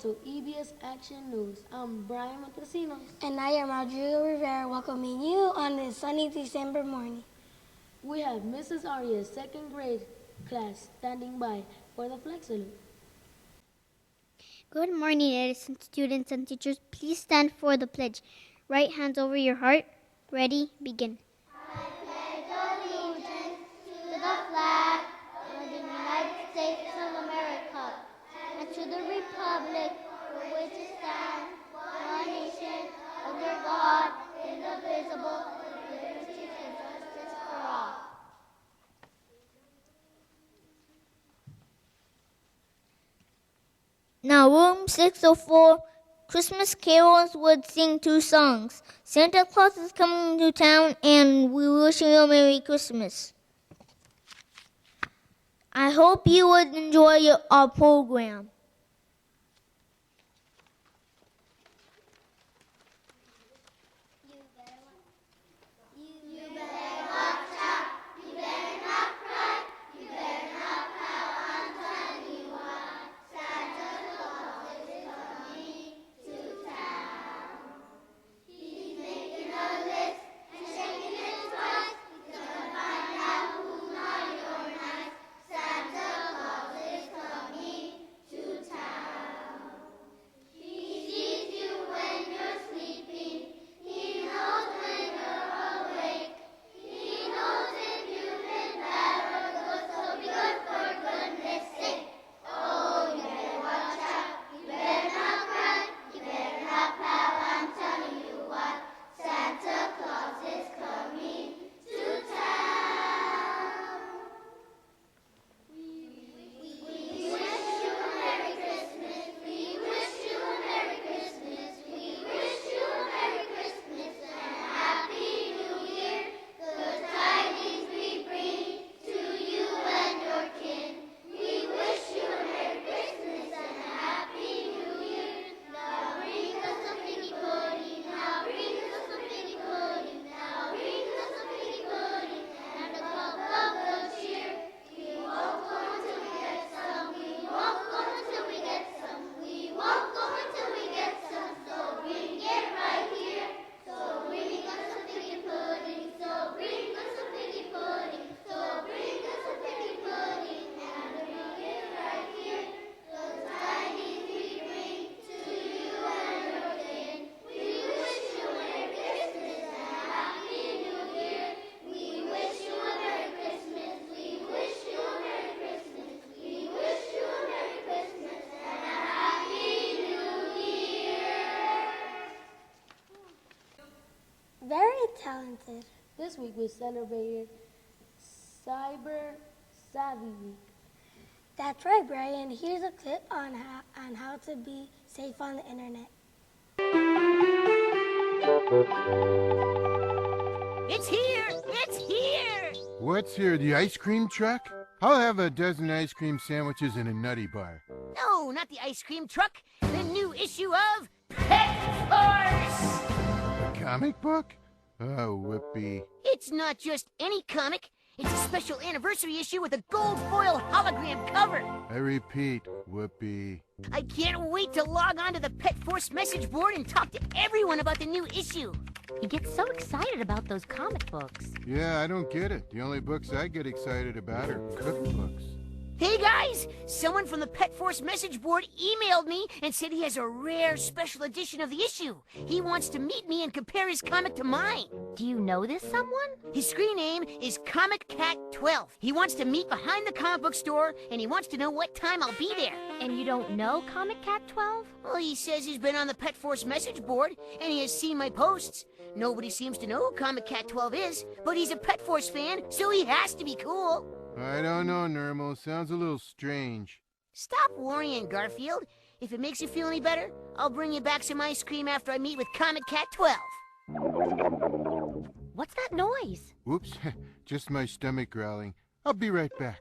to EBS Action News. I'm Brian Montesinos. And I am Rodrigo Rivera, welcoming you on this sunny December morning. We have Mrs. Arias' second grade class standing by for the flag salute. Good morning, Edison students and teachers. Please stand for the pledge. Right hands over your heart. Ready, begin. I pledge allegiance to the flag of the United States of America and to the republic for which it stands, one nation, under God, indivisible, with liberty and justice for all. Now, room 604, Christmas carols would sing two songs. Santa Claus is coming to town, and we wish you a Merry Christmas. I hope you would enjoy our program. Very talented. This week we celebrated Cyber Savvy Week. That's right, Brian. Here's a clip on how to be safe on the internet. It's here! It's here! What's here, the ice cream truck? I'll have a dozen ice cream sandwiches and a nutty bar. No, not the ice cream truck. The new issue of Pet Force! A comic book? Oh, whoopee. It's not just any comic. It's a special anniversary issue with a gold foil hologram cover. I repeat, whoopee. I can't wait to log on to the Pet Force message board and talk to everyone about the new issue. He gets so excited about those comic books. Yeah, I don't get it. The only books I get excited about are cookbooks. Hey guys, someone from the Pet Force message board emailed me and said he has a rare special edition of the issue. He wants to meet me and compare his comic to mine. Do you know this someone? His screen name is Comic Cat 12. He wants to meet behind the comic book store and he wants to know what time I'll be there. And you don't know Comic Cat 12? Well, he says he's been on the Pet Force message board and he has seen my posts. Nobody seems to know who Comic Cat 12 is, but he's a Pet Force fan, so he has to be cool. I don't know, Nermal. Sounds a little strange. Stop worrying, Garfield. If it makes you feel any better, I'll bring you back some ice cream after I meet with Comic Cat 12. What's that noise? Whoops, just my stomach growling. I'll be right back.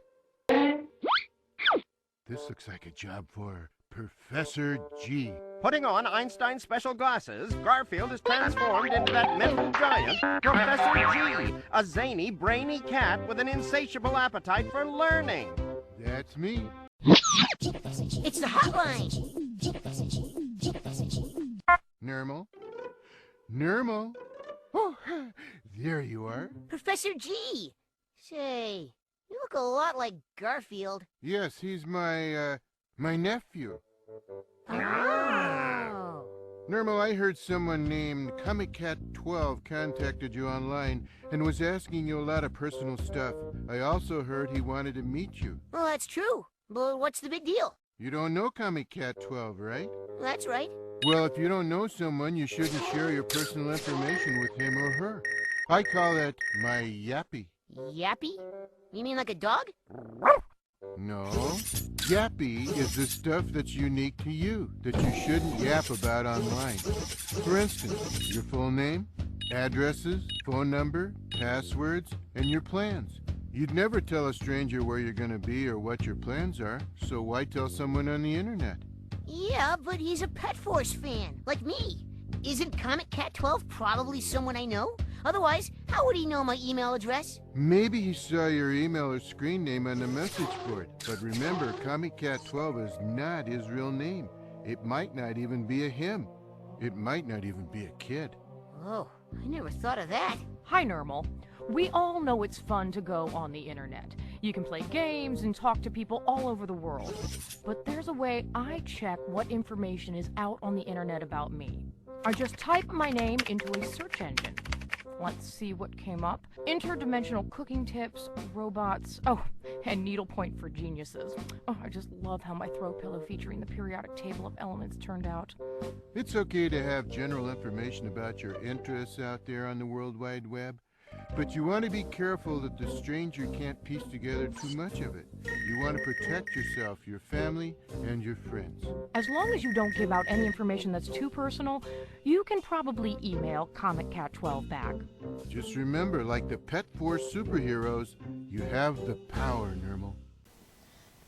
This looks like a job for Professor G. Putting on Einstein's special glasses, Garfield is transformed into that mental giant, Professor G, a zany, brainy cat with an insatiable appetite for learning. That's me. It's the hotline. Nermal? Nermal? Oh, there you are. Professor G! Say, you look a lot like Garfield. Yes, he's my nephew. Oh. Nermal, I heard someone named ComicCat12 contacted you online and was asking you a lot of personal stuff. I also heard he wanted to meet you. Well, that's true. But what's the big deal? You don't know ComicCat12, right? That's right. Well, if you don't know someone, you shouldn't share your personal information with him or her. I call that my yappy. Yappy? You mean like a dog? No. Yappy is the stuff that's unique to you, that you shouldn't yap about online. For instance, your full name, addresses, phone number, passwords, and your plans. You'd never tell a stranger where you're going to be or what your plans are, so why tell someone on the internet? Yeah, but he's a Pet Force fan, like me. Isn't Comic Cat 12 probably someone I know? Otherwise, how would he know my email address? Maybe he saw your email or screen name on the message board, but remember, ComicCat12 is not his real name. It might not even be a him. It might not even be a kid. Oh, I never thought of that. Hi, Nermal. We all know it's fun to go on the internet. You can play games and talk to people all over the world. But there's a way I check what information is out on the internet about me. I just type my name into a search engine. Let's see what came up. Interdimensional cooking tips, robots, and needlepoint for geniuses. Oh, I just love how my throw pillow featuring the periodic table of elements turned out. It's okay to have general information about your interests out there on the World Wide Web, but you want to be careful that the stranger can't piece together too much of it. You want to protect yourself, your family, and your friends. As long as you don't give out any information that's too personal, you can probably email ComicCat12 back. Just remember, like the Pet Force superheroes, you have the power, Nermal.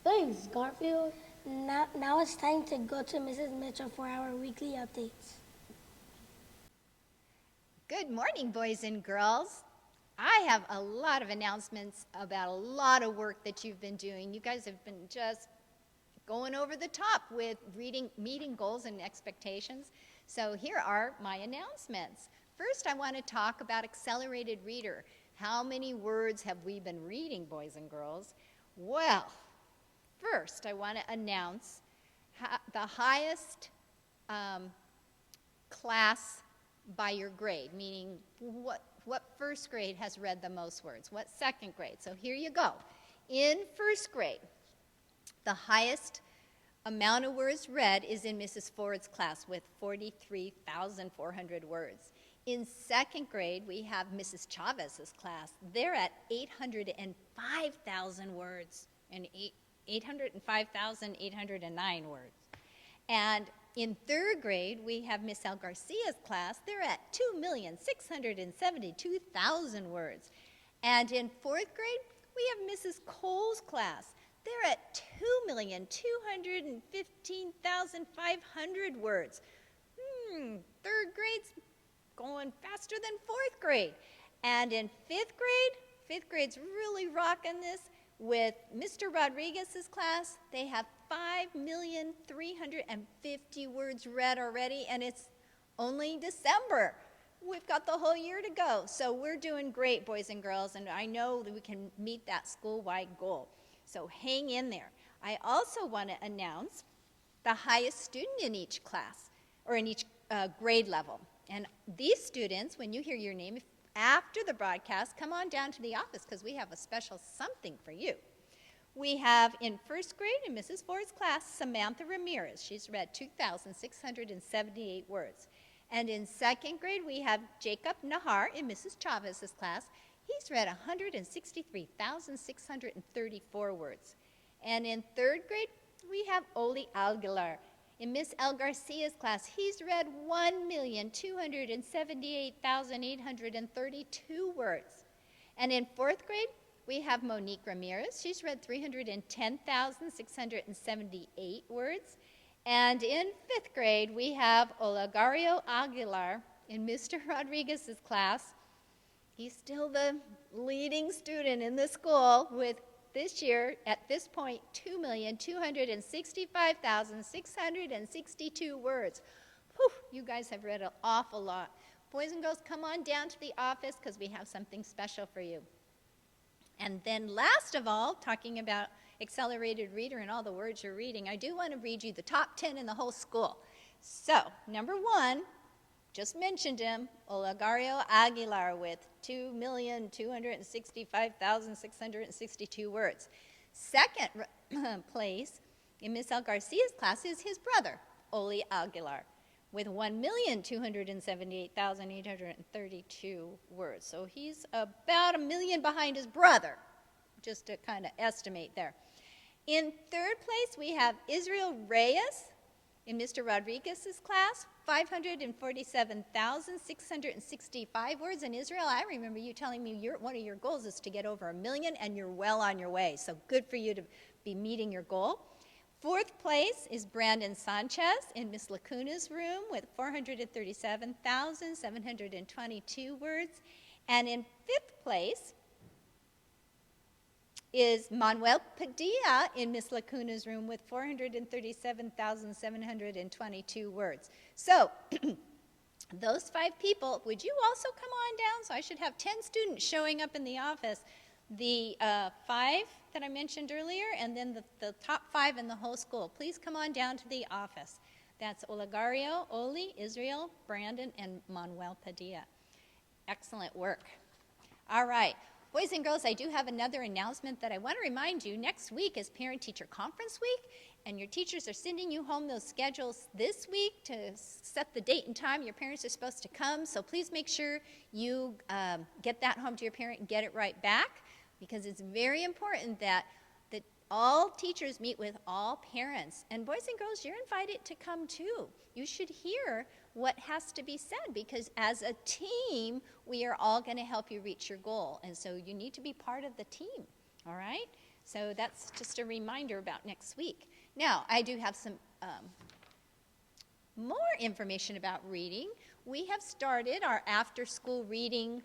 Thanks, Garfield. Now it's time to go to Mrs. Mitchell for our weekly updates. Good morning, boys and girls. I have a lot of announcements about a lot of work that you've been doing. You guys have been just going over the top with meeting goals and expectations. So here are my announcements. First, I want to talk about Accelerated Reader. How many words have we been reading, boys and girls? Well, first, I want to announce the highest class by your grade, meaning what first grade has read the most words, what second grade. So here you go. In first grade, the highest amount of words read is in Mrs. Ford's class with 43,400 words. In second grade, we have Mrs. Chavez's class. They're at 805,000 words and 805,809 words. And in third grade, we have Miss El Garcia's class. They're at 2,672,000 words. And in fourth grade, we have Mrs. Cole's class. They're at 2,215,500 words. Third grade's going faster than fourth grade. And in fifth grade's really rocking this. With Mr. Rodriguez's class, they have 5,350,000 words read already, and it's only December. We've got the whole year to go. So we're doing great, boys and girls, and I know that we can meet that school-wide goal. So hang in there. I also want to announce the highest student in each class, or in each grade level. And these students, when you hear your name, after the broadcast, come on down to the office because we have a special something for you. We have in first grade in Mrs. Ford's class, Samantha Ramirez. She's read 2,678 words. And in second grade, we have Jacob Nahar in Mrs. Chavez's class. He's read 163,634 words. And in third grade, we have Oli Aguilar. In Miss El Garcia's class, he's read 1,278,832 words. And in fourth grade, we have Monique Ramirez. She's read 310,678 words. And in fifth grade, we have Olegario Aguilar in Mr. Rodriguez's class. He's still the leading student in the school with this year, at this point, 2,265,662 words. Whew, you guys have read an awful lot. Boys and girls, come on down to the office because we have something special for you. And then last of all, talking about accelerated reader and all the words you're reading, I do want to read you the top 10 in the whole school. So, number 1, just mentioned him, Olegario Aguilar with 2,265,662 words. Second place in Miss El Garcia's class is his brother, Oli Aguilar, with 1,278,832 words. So he's about 1 million behind his brother, just to kind of estimate there. In third place, we have Israel Reyes in Mr. Rodriguez's class, 547,665 words. In Israel, I remember you telling me one of your goals is to get over 1 million, and you're well on your way. So good for you to be meeting your goal. Fourth place is Brandon Sanchez in Miss Lacuna's room with 437,722 words. And in fifth place is Manuel Padilla in Miss Lacuna's room with 437,722 words. So those 5 people, would you also come on down? So I should have 10 students showing up in the office. The 5 that I mentioned earlier, and then the top 5 in the whole school. Please come on down to the office. That's Olegario, Oli, Israel, Brandon, and Manuel Padilla. Excellent work. All right. Boys and girls, I do have another announcement that I want to remind you. Next week is Parent-Teacher Conference Week, and your teachers are sending you home those schedules this week to set the date and time your parents are supposed to come. So please make sure you get that home to your parent and get it right back, because it's very important that all teachers meet with all parents. And boys and girls, you're invited to come too. You should hear what has to be said, because as a team, we are all going to help you reach your goal. And so you need to be part of the team, all right? So that's just a reminder about next week. Now, I do have some more information about reading. We have started our after-school reading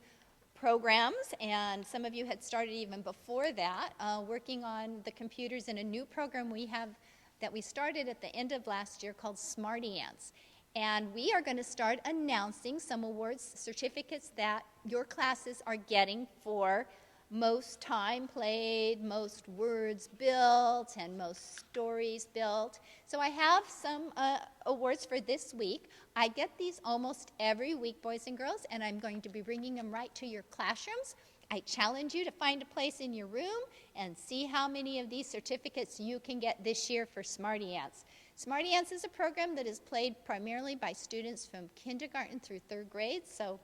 programs, and some of you had started even before that, working on the computers in a new program we have that we started at the end of last year called Smarty Ants. And we are going to start announcing some awards, certificates that your classes are getting for most time played, most words built, and most stories built. So I have some awards for this week. I get these almost every week, boys and girls, and I'm going to be bringing them right to your classrooms. I challenge you to find a place in your room and see how many of these certificates you can get this year for Smarty Ants. Smarty Ants is a program that is played primarily by students from kindergarten through 3rd grade, so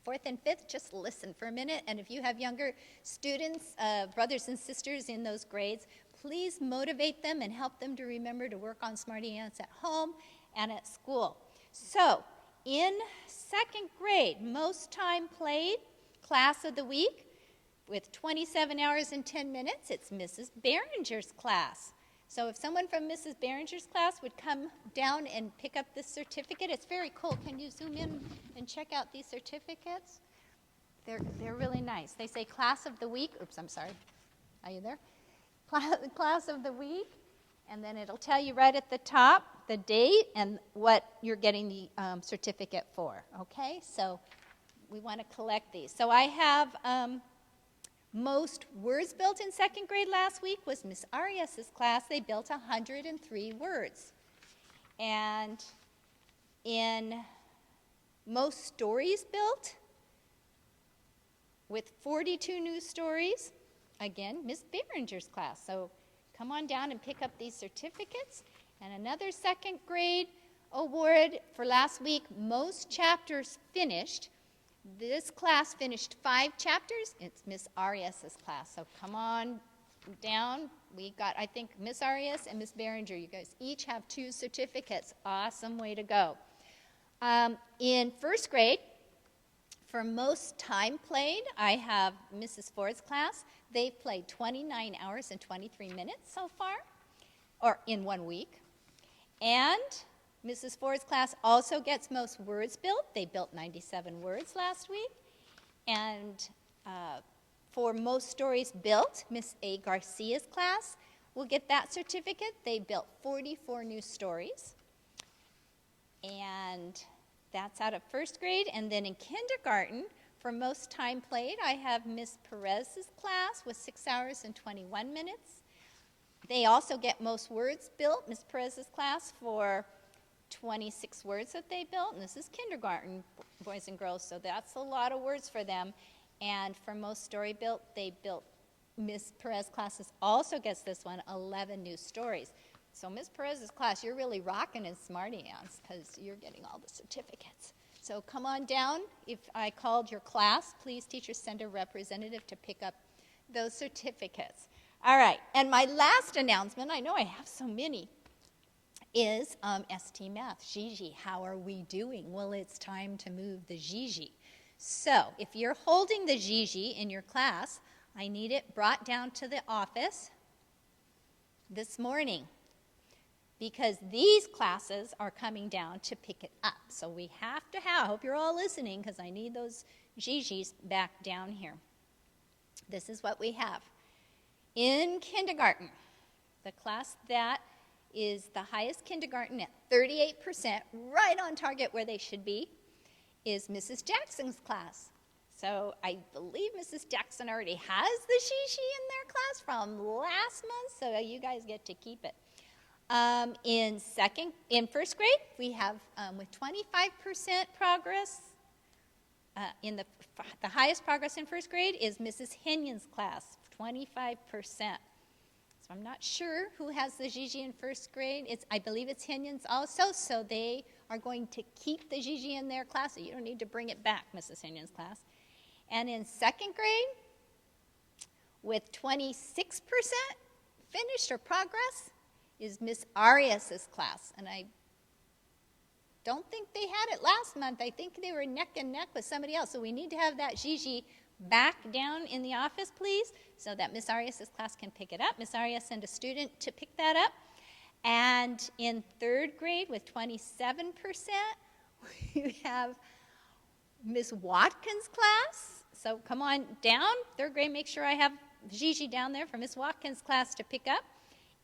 4th and 5th, just listen for a minute. And if you have younger students, brothers and sisters in those grades, please motivate them and help them to remember to work on Smarty Ants at home and at school. So, in 2nd grade, most time played, class of the week, with 27 hours and 10 minutes, it's Mrs. Behringer's class. So if someone from Mrs. Behringer's class would come down and pick up this certificate, it's very cool. Can you zoom in and check out these certificates? They're really nice. They say class of the week. Oops, I'm sorry. Are you there? Class of the week. And then it'll tell you right at the top the date and what you're getting the certificate for. Okay? So we want to collect these. So I have most words built in 2nd grade last week was Miss Arias's class. They built 103 words. And in most stories built, with 42 new stories, again, Miss Behringer's class. So come on down and pick up these certificates. And another 2nd grade award for last week, most chapters finished. This class finished 5 chapters. It's Miss Arias's class. So come on down. We got, I think, Miss Arias and Miss Behringer. You guys each have 2 certificates. Awesome way to go. In 1st grade, for most time played, I have Mrs. Ford's class. They've played 29 hours and 23 minutes so far, or in 1 week. And Mrs. Ford's class also gets most words built. They built 97 words last week. And For most stories built, Miss A. Garcia's class will get that certificate. They built 44 new stories. And that's out of first grade. And then in kindergarten, for most time played, I have Miss Perez's class with 6 hours and 21 minutes. They also get most words built, Miss Perez's class, for 26 words that they built. And this is kindergarten, boys and girls, so that's a lot of words for them. And for most story built, they built, Miss Perez classes also gets this one, 11 new stories. So Miss Perez's class, you're really rocking in Smarty Ants because you're getting all the certificates. So come on down. If I called your class, please teachers send a representative to pick up those certificates. All right, and my last announcement, I know I have so many, is ST Math. Gigi, how are we doing? Well, it's time to move the Gigi. So if you're holding the Gigi in your class, I need it brought down to the office this morning because these classes are coming down to pick it up. So we have to have, I hope you're all listening because I need those Gigis back down here. This is what we have. In kindergarten, the class that is the highest kindergarten at 38%, right on target where they should be, is Mrs. Jackson's class. So I believe Mrs. Jackson already has the Gigi in their class from last month, so you guys get to keep it. In first grade, we have with 25% progress. In the highest progress in first grade is Mrs. Hinyon's class, 25%. So I'm not sure who has the Gigi in first grade. I believe it's Hinyon's also, so they are going to keep the Gigi in their class. So you don't need to bring it back, Mrs. Hinyon's class. And in second grade, with 26% finished or progress, is Miss Arias's class. And I don't think they had it last month. I think they were neck and neck with somebody else. So we need to have that Gigi back down in the office, please, so that Miss Arias's class can pick it up. Miss Arias sent a student to pick that up. And in third grade, with 27%, we have Miss Watkins' class. So come on down. Third grade, make sure I have Gigi down there for Miss Watkins' class to pick up.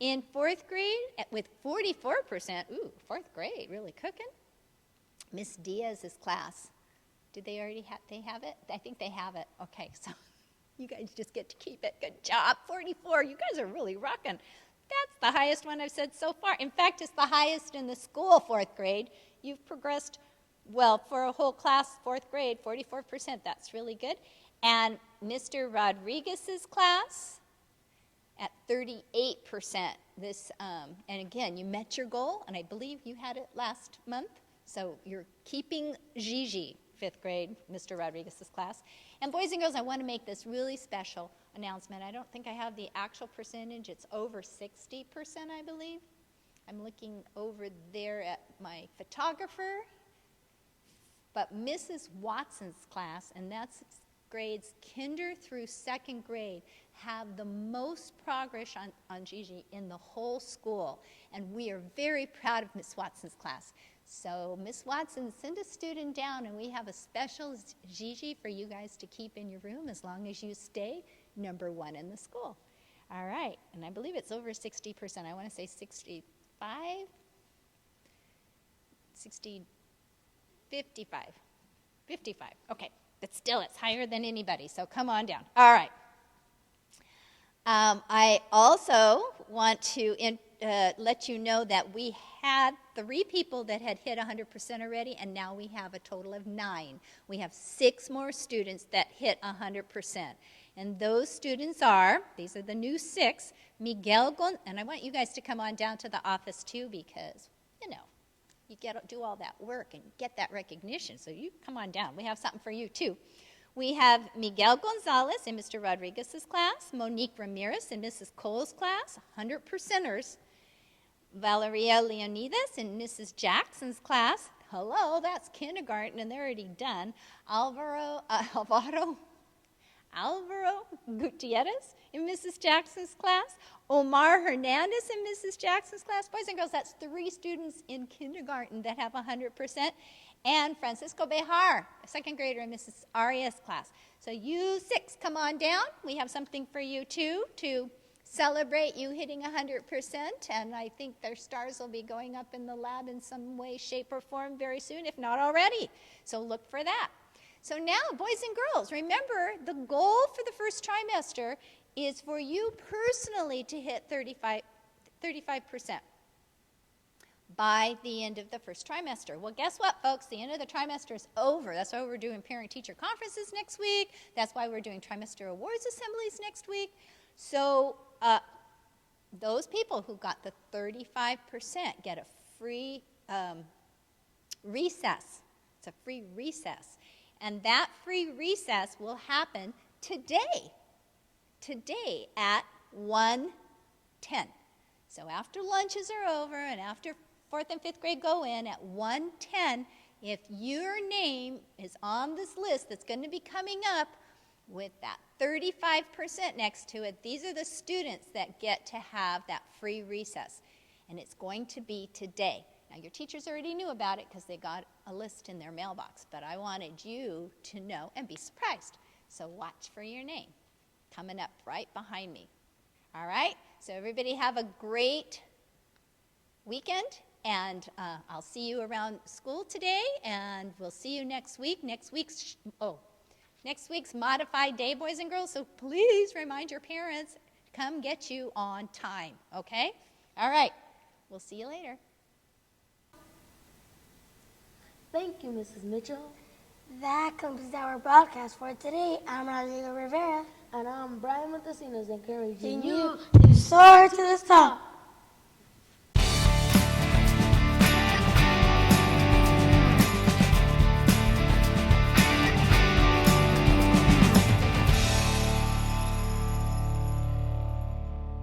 In fourth grade, with 44%, ooh, fourth grade, really cooking, Miss Diaz's class. Did they already have it? I think they have it. Okay, so you guys just get to keep it. Good job. 44. You guys are really rocking. That's the highest one I've said so far. In fact, it's the highest in the school, fourth grade. You've progressed, well, for a whole class, fourth grade, 44%. That's really good. And Mr. Rodriguez's class at 38%. And again, you met your goal, and I believe you had it last month. So you're keeping Gigi, fifth grade, Mr. Rodriguez's class. And boys and girls, I want to make this really special announcement. I don't think I have the actual percentage. It's over 60%, I believe. I'm looking over there at my photographer. But Mrs. Watson's class, and that's grades kinder through second grade, have the most progress on Gigi in the whole school. And we are very proud of Miss Watson's class. So Miss Watson, send a student down, and we have a special Gigi for you guys to keep in your room as long as you stay number one in the school. All right, and I believe it's over 60%. I want to say 65, 60, 55, 55. Okay, but still it's higher than anybody, so come on down. All right. I also want to let you know that we had 3 people that had hit 100% already, and now we have a total of 9. We have 6 more students that hit 100%. And those students are, these are the new 6, Miguel and I want you guys to come on down to the office too, because, you know, you do all that work and get that recognition, so you come on down. We have something for you too. We have Miguel Gonzalez in Mr. Rodriguez's class, Monique Ramirez in Mrs. Cole's class, 100%ers. Valeria Leonidas in Mrs. Jackson's class. Hello, that's kindergarten, and they're already done. Alvaro Gutierrez in Mrs. Jackson's class. Omar Hernandez in Mrs. Jackson's class. Boys and girls, that's 3 students in kindergarten that have 100%. and Francisco Bejar, a second grader in Mrs. Arias' class. So you 6, come on down. We have something for you too to celebrate you hitting 100%, and I think their stars will be going up in the lab in some way, shape, or form very soon, if not already. So look for that. So now, boys and girls, remember the goal for the first trimester is for you personally to hit 35% by the end of the first trimester. Well, guess what, folks? The end of the trimester is over. That's why we're doing parent-teacher conferences next week. That's why we're doing trimester awards assemblies next week. So those people who got the 35% get a free recess. It's a free recess. And that free recess will happen today at 1:10. So after lunches are over and after 4th and 5th grade go in at 1:10, if your name is on this list that's going to be coming up with that 35% next to it, these are the students that get to have that free recess. And it's going to be today. Now, your teachers already knew about it because they got a list in their mailbox, but I wanted you to know and be surprised. So watch for your name coming up right behind me. All right? So everybody have a great weekend, and I'll see you around school today, and we'll see you next week. Next week's modified day, boys and girls, so please remind your parents to come get you on time, okay? All right. We'll see you later. Thank you, Mrs. Mitchell. That completes our broadcast for today. I'm Rodrigo Rivera. And I'm Brian Montesinos, encouraging And you you to soar to the top.